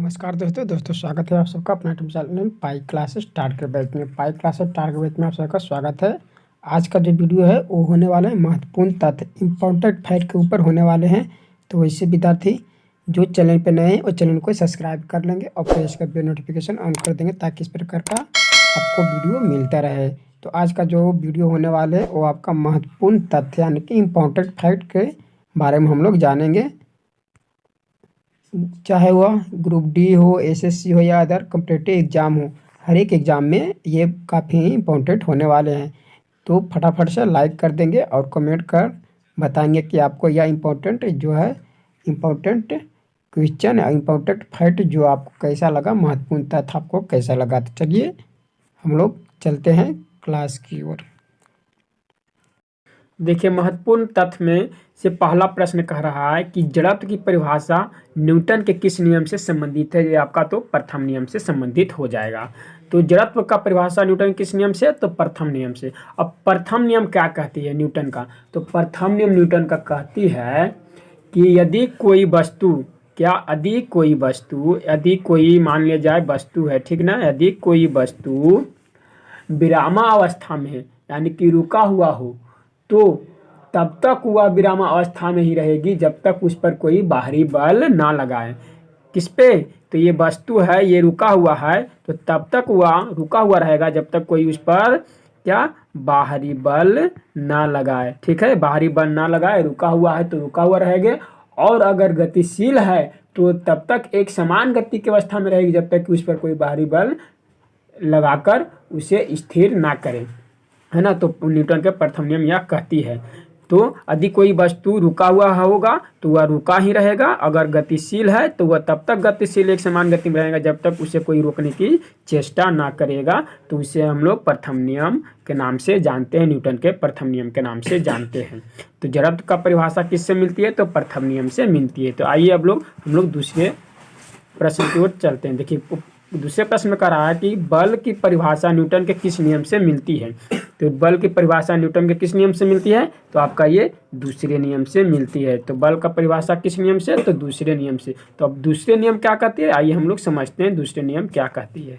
नमस्कार दोस्तों स्वागत है आप सबका अपना यूट्यूब चैनल में पाई क्लासेस स्टार्ट कर बैच में। पाई क्लासेस स्टार्ट कर बैच में आप सबका स्वागत है। आज का जो वीडियो है वो होने वाला है महत्वपूर्ण तथ्य इम्पोर्टेंट फैक्ट के ऊपर होने वाले हैं। तो वैसे विद्यार्थी जो चैनल पर नए हैं वो चैनल को सब्सक्राइब कर लेंगे और प्रेस कर बेल नोटिफिकेशन ऑन कर देंगे ताकि इस प्रकार का आपको वीडियो मिलता रहे। तो आज का जो वीडियो होने वाले है वो आपका महत्वपूर्ण तथ्य यानी कि इम्पोर्टेंट फैक्ट के बारे में हम लोग जानेंगे। चाहे वह ग्रुप डी हो, एसएससी हो या अदर कॉम्पिटिटिव एग्ज़ाम हो, हर एक एग्ज़ाम में ये काफ़ी इम्पोर्टेंट होने वाले हैं। तो फटाफट से लाइक कर देंगे और कमेंट कर बताएंगे कि आपको यह इम्पोर्टेंट जो है इम्पोर्टेंट क्वेश्चन या इम्पोर्टेंट फैक्ट जो आपको कैसा लगा, महत्वपूर्ण तथ्य आपको कैसा लगा। तो चलिए हम लोग चलते हैं क्लास की ओर। देखिए, महत्वपूर्ण तथ्य में से पहला प्रश्न कह रहा है कि जड़त्व की परिभाषा न्यूटन के किस नियम से संबंधित है। ये आपका तो प्रथम नियम से संबंधित हो जाएगा। तो जड़त्व का परिभाषा न्यूटन किस नियम से, तो प्रथम नियम से। अब प्रथम नियम क्या कहती है न्यूटन का, तो प्रथम नियम न्यूटन का कहती है कि यदि कोई वस्तु यदि कोई मान लिया जाए वस्तु है, ठीक ना, यदि कोई वस्तु विरामावस्था में है यानी कि रुका हुआ हो तो तब तक वह विरामावस्था में ही रहेगी जब तक उस पर कोई बाहरी बल ना लगाए। किस पे, तो ये वस्तु है, ये रुका हुआ है तो तब तक वह रुका हुआ रहेगा जब तक कोई उस पर क्या बाहरी बल ना लगाए। ठीक है, बाहरी बल ना लगाए, रुका हुआ है तो रुका हुआ रहेगा। और अगर गतिशील है तो तब तक एक समान गति की अवस्था में रहेगी जब तक कि उस पर कोई बाहरी बल लगाकर उसे स्थिर ना करे, है ना। तो न्यूटन के प्रथम नियम यह कहती है। तो यदि कोई वस्तु रुका हुआ होगा तो वह रुका ही रहेगा, अगर गतिशील है तो वह तब तक गतिशील एक समान गति में रहेगा जब तक उसे कोई रोकने की चेष्टा ना करेगा। तो उसे हम लोग प्रथम नियम के नाम से जानते हैं, न्यूटन के प्रथम नियम के नाम से जानते हैं। तो जड़त्व का परिभाषा किससे मिलती है, तो प्रथम नियम से मिलती है। तो आइए अब हम लोग दूसरे प्रश्न की ओर चलते हैं। देखिए, दूसरे प्रश्न में कह रहा है कि बल की परिभाषा न्यूटन के किस नियम से मिलती है। तो बल की परिभाषा न्यूटन के किस नियम से मिलती है, तो आपका ये दूसरे नियम से मिलती है। तो बल का परिभाषा किस नियम से, तो दूसरे नियम से। तो अब दूसरे नियम क्या कहती है, आइए हम लोग समझते हैं दूसरे नियम क्या कहती है।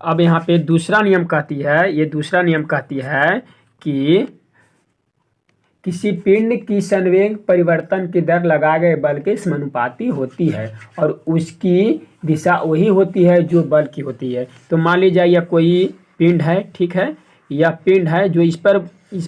अब यहाँ पे दूसरा नियम कहती है, ये दूसरा नियम कहती है कि किसी पिंड की संवेग परिवर्तन की दर लगाए गए बल के समानुपाती होती है और उसकी दिशा वही होती है जो बल की होती है। तो मान लीजिए यह कोई पिंड है, ठीक है, यह पिंड है जो इस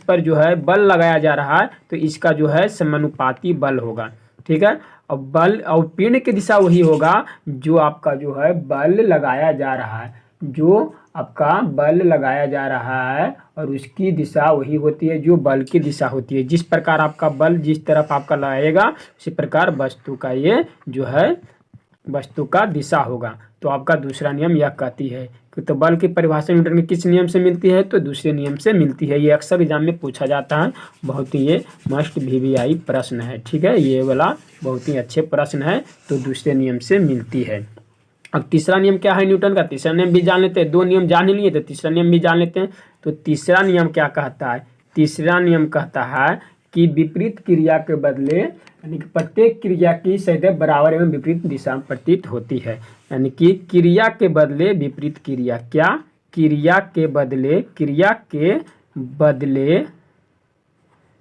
पर जो है बल लगाया जा रहा है तो इसका जो है समानुपाती बल होगा। ठीक है, और बल और पिंड की दिशा वही होगा जो आपका जो है बल लगाया जा रहा है, जो आपका बल लगाया जा रहा है और उसकी दिशा वही होती है जो बल की दिशा होती है। जिस प्रकार आपका बल जिस तरफ आपका लगाएगा उसी प्रकार वस्तु का ये जो है वस्तु का दिशा होगा। तो आपका दूसरा नियम यह कहती है कि तो बल की परिभाषा न्यूटन के किस नियम से मिलती है, तो दूसरे नियम से मिलती है। ये अक्सर एग्जाम में पूछा जाता है, बहुत ही ये मस्ट VVI प्रश्न है। ठीक है, ये वाला बहुत ही अच्छे प्रश्न है। तो दूसरे नियम से मिलती है। अब तीसरा नियम क्या है न्यूटन का, तीसरा नियम भी जान लेते हैं। दो नियम जान ही लिए तो तीसरा नियम भी जान लेते हैं। तो तीसरा नियम क्या कहता है, तीसरा नियम कहता है कि विपरीत क्रिया के बदले यानी कि प्रत्येक क्रिया की सदैव बराबर एवं विपरीत दिशा में प्रतीत होती है। यानी कि क्रिया के बदले विपरीत क्रिया, क्या क्रिया के बदले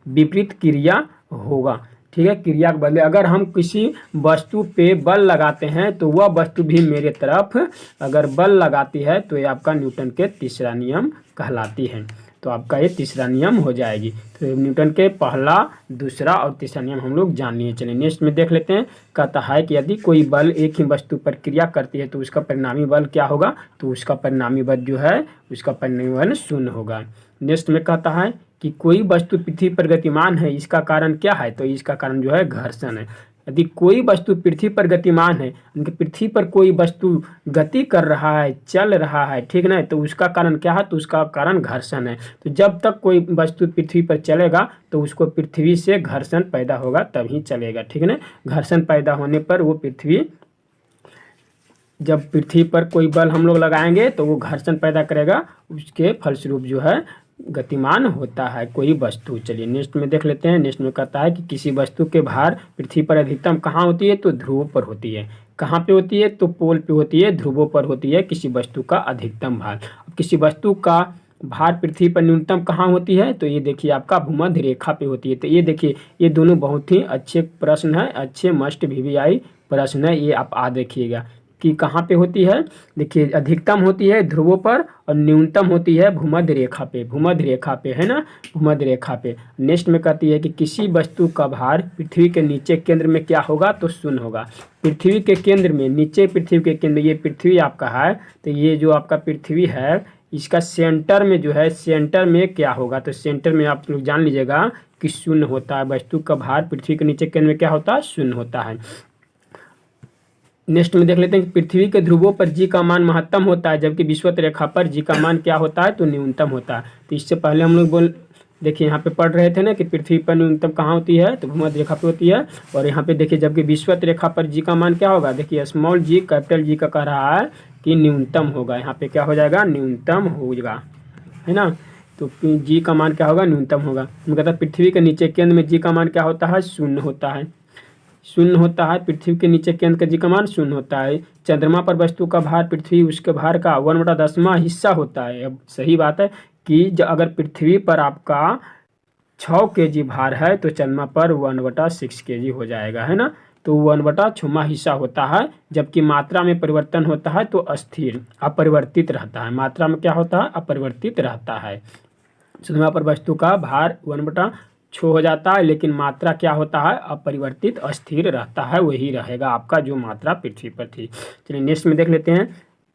विपरीत क्रिया होगा। ठीक है, क्रिया के बदले अगर हम किसी वस्तु पे बल लगाते हैं तो वह वस्तु भी मेरे तरफ अगर बल लगाती है तो ये आपका न्यूटन के तीसरा नियम कहलाती है। तो आपका ये तीसरा नियम हो जाएगी। तो न्यूटन के पहला, दूसरा और तीसरा नियम हम लोग जान लिए। चलिए नेक्स्ट में देख लेते हैं। कहता है कि यदि कोई बल एक ही वस्तु पर क्रिया करती है तो उसका परिणामी बल क्या होगा, तो उसका परिणामी बल जो है उसका परिणामी बल 0 होगा। नेक्स्ट में कहता है कि कोई वस्तु पृथ्वी पर गतिमान है, इसका कारण क्या है, तो इसका कारण जो है घर्षण है। यदि कोई वस्तु पृथ्वी पर गतिमान है, उनकी पृथ्वी पर कोई वस्तु गति कर रहा है, चल रहा है, ठीक ना, तो उसका कारण क्या है, तो उसका कारण घर्षण है। तो जब तक कोई वस्तु पृथ्वी पर चलेगा तो उसको पृथ्वी से घर्षण पैदा होगा तभी चलेगा। ठीक है ना, घर्षण पैदा होने पर वो जब पृथ्वी पर कोई बल हम लोग लगाएंगे तो वो घर्षण पैदा करेगा, उसके फलस्वरूप जो है गतिमान होता है कोई वस्तु। चलिए नेक्स्ट में देख लेते हैं। नेक्स्ट में कहता है कि किसी वस्तु के भार पृथ्वी पर अधिकतम कहाँ होती है, तो ध्रुवों पर होती है। कहाँ पे होती है, तो पोल पे होती है, ध्रुवों पर होती है किसी वस्तु का अधिकतम भार। अब किसी वस्तु का भार पृथ्वी पर न्यूनतम कहाँ होती है, तो ये देखिए आपका भूमध्य रेखा पे होती है। तो ये देखिए ये दोनों बहुत ही अच्छे प्रश्न है, अच्छे मस्ट VVI प्रश्न है। ये आप देखिएगा कि कहाँ पे होती है। देखिए अधिकतम होती है ध्रुवों पर और न्यूनतम होती है भूमध्य रेखा पे, भूमध्य रेखा पे है ना, भूमध्य रेखा पे। नेक्स्ट में कहती है कि किसी वस्तु का भार पृथ्वी के नीचे केंद्र में क्या होगा, तो शून्य होगा। पृथ्वी के केंद्र में, नीचे पृथ्वी के केंद्र में, ये पृथ्वी आपका है, तो ये जो आपका पृथ्वी है इसका सेंटर में जो है, सेंटर में क्या होगा, तो सेंटर में आप लोग जान लीजिएगा कि शून्य होता है। वस्तु का भार पृथ्वी के नीचे केंद्र में क्या होता है, शून्य होता है। नेक्स्ट में देख लेते हैं कि पृथ्वी के ध्रुवों पर जी का मान महत्तम होता है, जबकि विषुवत रेखा पर जी का मान क्या होता है, तो न्यूनतम होता है। तो इससे पहले हम लोग देखिए यहाँ पे पढ़ रहे थे ना कि पृथ्वी पर न्यूनतम कहाँ होती है, तो भूमध्य रेखा पे होती है। और यहाँ पे देखिए जबकि विषुवत रेखा पर जी का मान क्या होगा, देखिए स्मॉल जी कैपिटल जी का कह रहा है कि न्यूनतम होगा। यहाँ पे क्या हो जाएगा, न्यूनतम होगा, है ना। तो जी का मान क्या होगा, न्यूनतम होगा। हम कहता है पृथ्वी के नीचे केंद्र में जी का मान क्या होता है, शून्य होता है, शून्य होता है। पृथ्वी के नीचे केंद्र का जी का मान शून्य होता है। चंद्रमा पर वस्तु का भार पृथ्वी उसके भार का 1/10वां हिस्सा होता है। अब सही बात है कि अगर पृथ्वी पर आपका 6 kg भार है तो चंद्रमा पर 1/6 kg हो जाएगा, है ना। तो 1/6वां हिस्सा होता है। जबकि मात्रा में परिवर्तन होता है तो अस्थिर, अपरिवर्तित रहता है। मात्रा में क्या होता है, अपरिवर्तित रहता है। चंद्रमा पर वस्तु का भार 1/6 हो जाता है, लेकिन मात्रा क्या होता है, अपरिवर्तित अस्थिर रहता है। वही रहेगा आपका जो मात्रा पृथ्वी पर थी। चलिए नेक्स्ट में देख लेते हैं।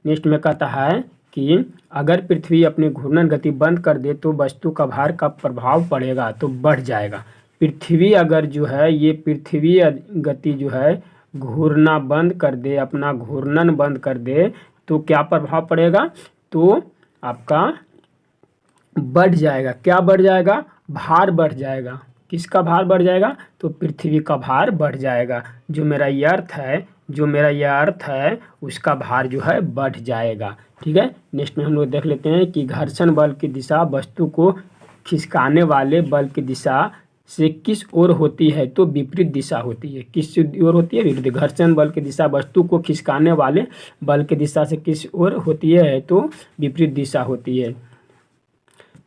नेक्स्ट में कहता है कि अगर पृथ्वी अपनी घूर्णन गति बंद कर दे तो वस्तु का भार का प्रभाव पड़ेगा, तो बढ़ जाएगा। पृथ्वी अगर जो है, ये पृथ्वी गति जो है घूरना बंद कर दे, अपना घूर्णन बंद कर दे, तो क्या प्रभाव पड़ेगा, तो आपका बढ़ जाएगा। क्या बढ़ जाएगा, भार बढ़ जाएगा। किसका भार बढ़ जाएगा, तो पृथ्वी का भार बढ़ जाएगा। जो मेरा ये अर्थ है, जो मेरा यह अर्थ है उसका भार जो है बढ़ जाएगा। ठीक है। नेक्स्ट में हम लोग देख लेते हैं कि घर्षण बल की दिशा वस्तु को खिसकाने वाले बल की दिशा से किस ओर होती है, तो विपरीत दिशा होती है। किस ओर होती है, विपरीत। घर्षण बल की दिशा वस्तु को खिसकाने वाले बल की दिशा से किस ओर होती है, तो विपरीत दिशा होती है।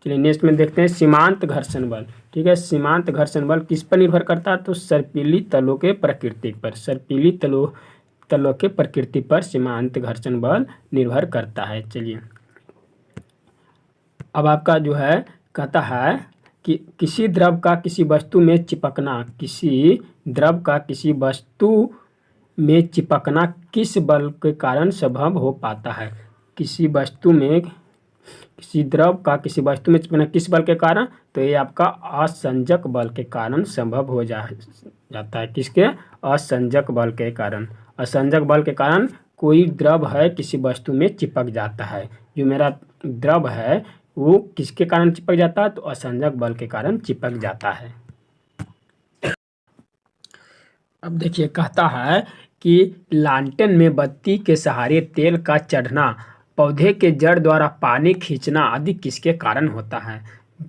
चलिए नेक्स्ट में देखते हैं सीमांत घर्षण बल। ठीक है, सीमांत घर्षण बल किस पर निर्भर करता है, तो सर्पिली तलों के प्रकृति पर, सर्पिली तलों के प्रकृति पर सीमांत घर्षण बल निर्भर करता है। चलिए अब आपका जो है कहता है कि किसी द्रव का किसी वस्तु में चिपकना, किसी द्रव का किसी वस्तु में चिपकना किस बल के कारण संभव हो पाता है। किसी वस्तु में, किसी द्रव का किसी वस्तु में चिपकना किस बल के कारण, तो ये आपका असंजक बल के कारण संभव हो जाता है। किसके, असंजक बल के कारण। असंजक बल के कारण कोई द्रव है किसी वस्तु में चिपक जाता है। जो मेरा द्रव है वो किसके कारण चिपक जाता है, तो असंजक बल के कारण चिपक जाता है। अब देखिए कहता है कि लालटेन में बत्ती के सहारे तेल का चढ़ना, पौधे के जड़ द्वारा पानी खींचना आदि किसके कारण होता है।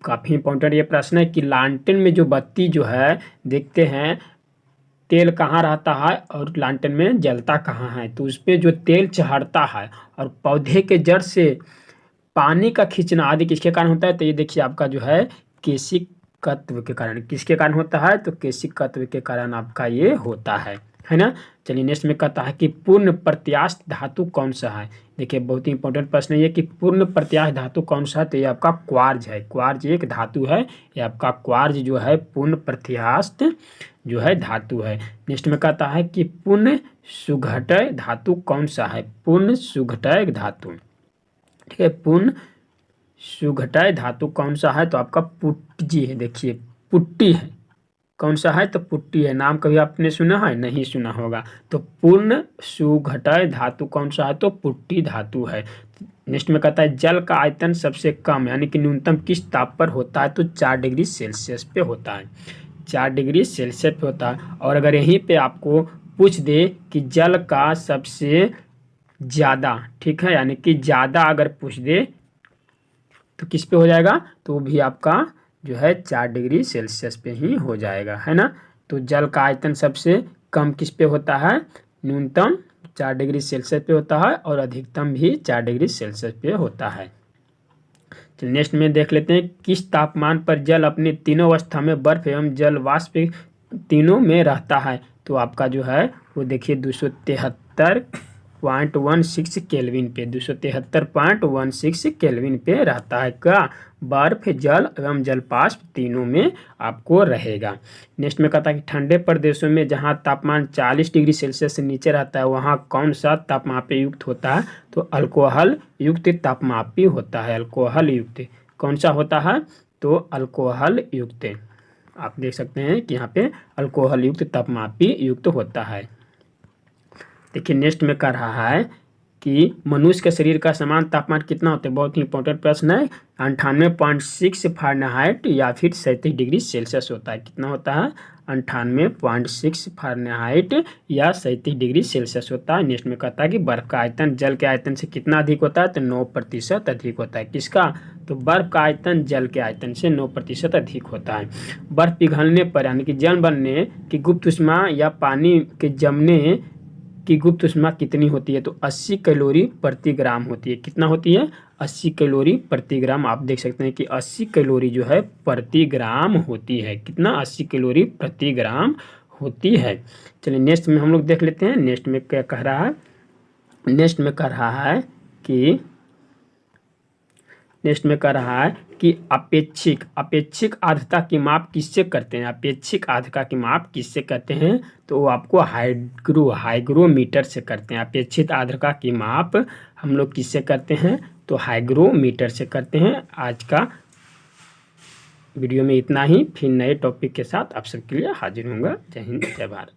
काफ़ी इंपॉर्टेंट ये प्रश्न है कि लालटेन में जो बत्ती जो है, देखते हैं तेल कहाँ रहता है और लालटेन में जलता कहाँ है, तो उस पर जो तेल चढ़ता है और पौधे के जड़ से पानी का खींचना आदि किसके कारण होता है, तो ये देखिए आपका जो है केशिकत्व के कारण। किसके कारण होता है, तो केशिकत्व के कारण आपका ये होता है ना। चलिए नेक्स्ट में कहता है कि पूर्ण प्रत्यास्थ धातु कौन सा है। देखिए बहुत ही इंपॉर्टेंट प्रश्न है ये कि पूर्ण प्रत्यास्थ धातु कौन सा है, तो ये आपका क्वार्ज है। क्वार्ज एक धातु है, ये आपका क्वार्ज जो है पूर्ण प्रत्यास्थ जो है धातु है। नेक्स्ट में कहता है कि पुण्य सुघटय धातु कौन सा है। पुण्य सुघटय धातु, ठीक है, पुण्य सुघटय धातु कौन सा है, तो आपका पुट्टी है। देखिए पुट्टी है, कौन सा है, तो पुट्टी है। नाम कभी आपने सुना है, नहीं सुना होगा। तो पूर्ण सुघटय धातु कौन सा है, तो पुट्टी धातु है। नेक्स्ट में कहता है जल का आयतन सबसे कम यानी कि न्यूनतम किस ताप पर होता है, तो 4 डिग्री सेल्सियस पे होता है। 4 डिग्री सेल्सियस पे होता है। और अगर यहीं पे आपको पूछ दे कि जल का सबसे ज़्यादा, ठीक है, यानी कि ज़्यादा अगर पूछ दे तो किस पे हो जाएगा, तो वो भी आपका जो है 4 डिग्री सेल्सियस पे ही हो जाएगा, है ना। तो जल का आयतन सबसे कम किस पे होता है, न्यूनतम 4 डिग्री सेल्सियस पे होता है और अधिकतम भी 4 डिग्री सेल्सियस पे होता है। चलिए नेक्स्ट में देख लेते हैं, किस तापमान पर जल अपने तीनों अवस्था में बर्फ एवं जल वाष्प तीनों में रहता है। तो आपका जो है वो देखिए 273.16 केल्विन पे, 273.16 केल्विन पे रहता है क्या, बर्फ जल एवं जलवाष्प तीनों में आपको रहेगा। नेक्स्ट में कहता है कि ठंडे प्रदेशों में जहाँ तापमान 40 डिग्री सेल्सियस से नीचे रहता है वहाँ कौन सा तापमापी युक्त होता है, तो अल्कोहल युक्त तापमापी होता है। अल्कोहल युक्त कौन सा होता है, तो अल्कोहल युक्त, आप देख सकते हैं कि यहाँ पे अल्कोहल युक्त तापमापी युक्त होता है। देखिए नेक्स्ट में कह रहा है कि मनुष्य के शरीर का समान तापमान कितना होता है, बहुत ही इंपॉर्टेंट प्रश्न है। 98.6 फ़ारेनहाइट या फिर 37 डिग्री सेल्सियस होता है। कितना होता है, 98.6 फ़ारेनहाइट या 37 डिग्री सेल्सियस होता है। नेक्स्ट में कहता है कि बर्फ का आयतन जल के आयतन से कितना अधिक होता है, तो 9% अधिक होता है। किसका, तो बर्फ का आयतन जल के आयतन से 9% अधिक होता है। बर्फ पिघलने पर यानी कि जल बनने की गुप्त ऊष्मा या पानी के जमने की गुप्त ऊष्मा कितनी होती है, तो 80 कैलोरी प्रति ग्राम होती है। कितना होती है, 80 कैलोरी प्रति ग्राम। आप देख सकते हैं कि 80 कैलोरी जो है प्रति ग्राम होती है। कितना, 80 कैलोरी प्रति ग्राम होती है। चलिए नेक्स्ट में हम लोग देख लेते हैं, नेक्स्ट में क्या कह रहा है। नेक्स्ट में कह रहा है कि अपेक्षिक आर्द्रता की माप किससे करते हैं, अपेक्षिक आर्द्रता की माप किससे करते हैं, तो वो आपको हाइग्रोमीटर से करते हैं। अपेक्षित आर्द्रता की माप हम लोग किससे करते हैं, तो हाइग्रोमीटर से करते हैं। आज का वीडियो में इतना ही, फिर नए टॉपिक के साथ आप सबके लिए हाजिर होऊंगा। जय हिंद, जय भारत।